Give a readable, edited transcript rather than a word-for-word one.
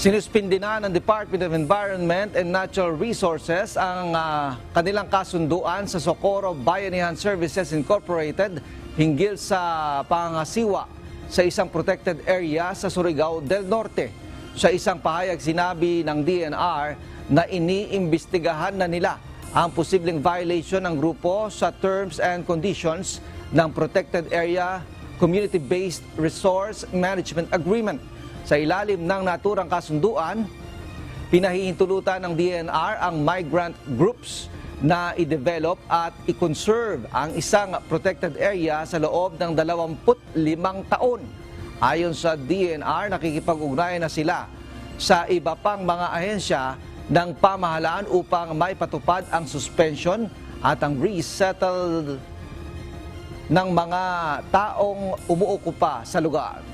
Sinuspindi na ng Department of Environment and Natural Resources ang kanilang kasunduan sa Socorro Bayanihan Services Incorporated hinggil sa pangasiwa sa isang protected area sa Surigao del Norte. Sa isang pahayag sinabi ng DNR na iniimbestigahan na nila ang posibleng violation ng grupo sa terms and conditions ng Protected Area Community-Based Resource Management Agreement. Sa ilalim ng naturang kasunduan, pinahihintulutan ng DNR ang migrant groups na i-develop at i-conserve ang isang protected area sa loob ng 25 taon. Ayon sa DNR, nakikipag-ugnayan na sila sa iba pang mga ahensya ng pamahalaan upang maipatupad ang suspension at ang resettle ng mga taong umuokupa sa lugar.